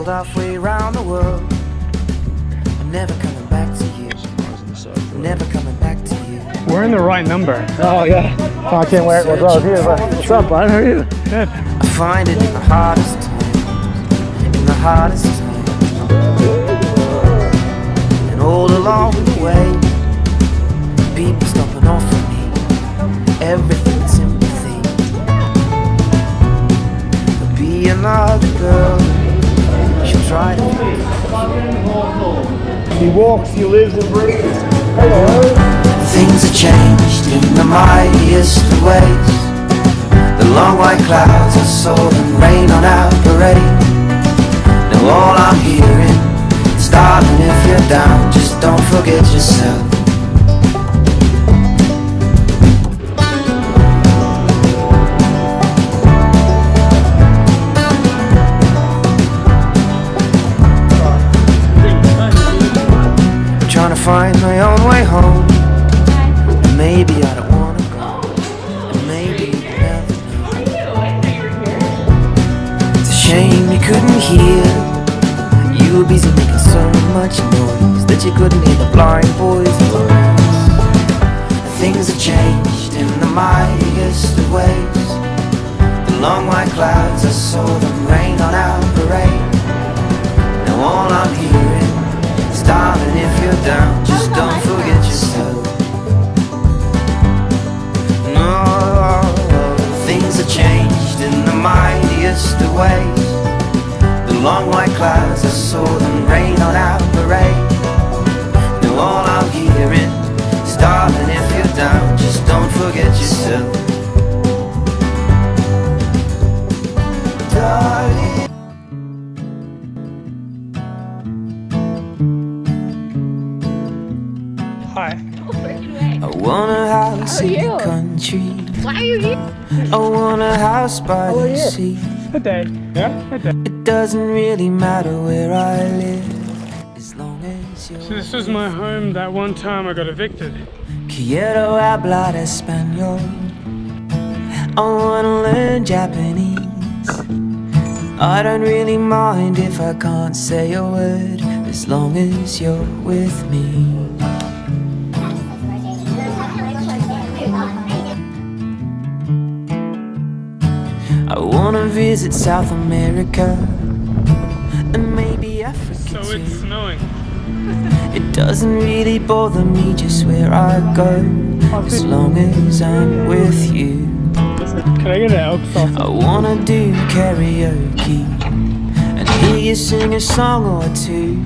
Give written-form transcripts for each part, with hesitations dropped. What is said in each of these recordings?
traveled halfway around the world. I'm never coming back to you. I'm never coming back to you. We're in the right number. Oh yeah. Oh, I can't wait. What's up, but what's up, bud? How are you? Good. I find it in the hardest times, in the hardest times. And all along the way, people stopping off for me. Everything's sympathy. There'll be another girl. She'll try to. He walks, he lives and breathes. Hello. Things have changed in the mightiest of ways. The long white clouds are sold and rain on our parade. Now all I'm hearing is, darling, if you're down, just don't forget yourself. I'm trying to find my own way home. And maybe I don't wanna go. And maybe you never know. It's a shame you couldn't hear. You were busy making so much noise that you couldn't hear the blind boy's voice. Things have changed in the mightiest of ways. The long white clouds are sold and rain on our parade. Now all I'm hearing is, darling, if you're down, just don't forget yourself. No, things have changed in the mightiest of ways. The long white clouds are sold and rain on our parade. Now all I'm hearing is, darling, if you're down, just don't forget yourself. Darling. Hi. I want a house in the country. Why are you here? I want a house by the sea. Good day. Yeah? Good day. It doesn't really matter where I live, as long as you're. So this was my home that one time I got evicted. Quiero hablar español. I wanna learn Japanese. I don't really mind if I can't say a word, as long as you're with me. I wanna visit South America and maybe Africa So too. it's snowing. It doesn't really bother me just where I go, as long as I'm with you. Can I get an elk sausage? I wanna do karaoke and hear you sing a song or two.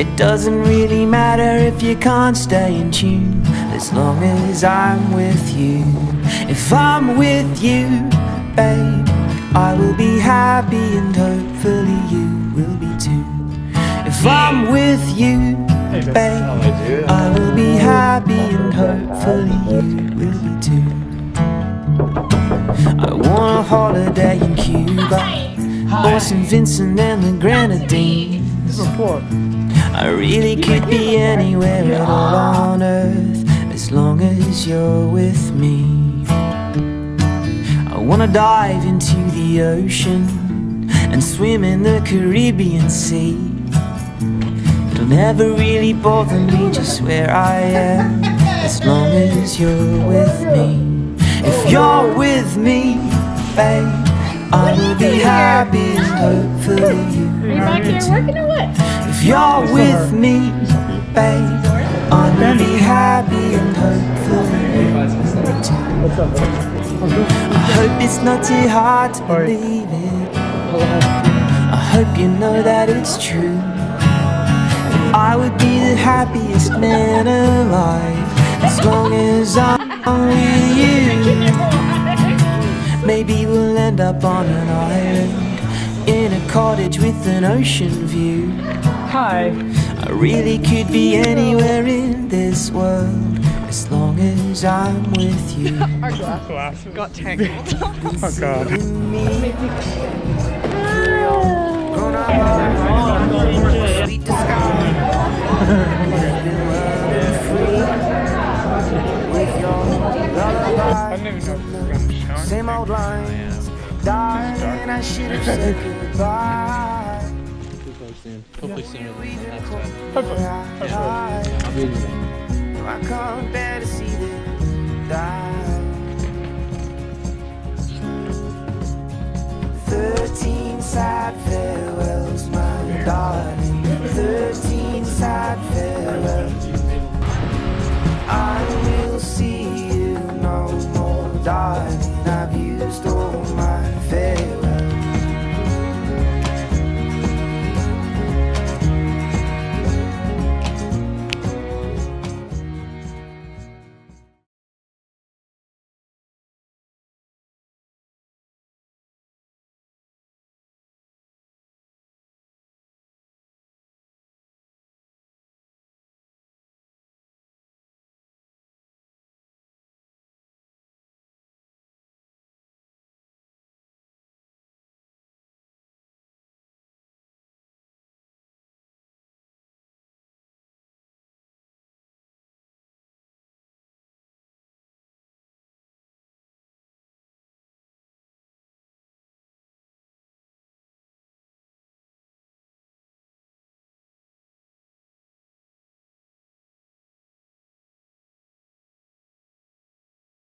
It doesn't really matter if you can't stay in tune, as long as I'm with you. If I'm with you, babe, I will be happy and hopefully you will be too. If I'm with you, babe, I will be happy and hopefully you will be too. I want a holiday in Cuba or St. Vincent and the Grenadines. I really could be anywhere at all on earth, as long as you're with me. I wanna dive into the ocean and swim in the Caribbean Sea. It'll never really bother me just where I am, as long as you're with me. If you're with me, babe, I will be happy and hopefully you Are you back here working or what? If you're with me, babe, I will be happy and hopefully you too. I hope it's not too hard to believe it. I hope you know that it's true. I would be the happiest man alive, as long as I'm with you. Maybe we'll end up on an island, in a cottage with an ocean view. Hi. I really could be anywhere in this world, as long as I'm with you. Our glasses got tangled. Oh god. Sweet disguise. With your lullaby. I didn't even know if we were going to shower. Same old lines. Darling, I should have said goodbye. Hopefully sooner than that's bad. Hopefully. I'll be in there. I can't bear to see them die. 13 sad farewells, my darling. 13 sad farewells.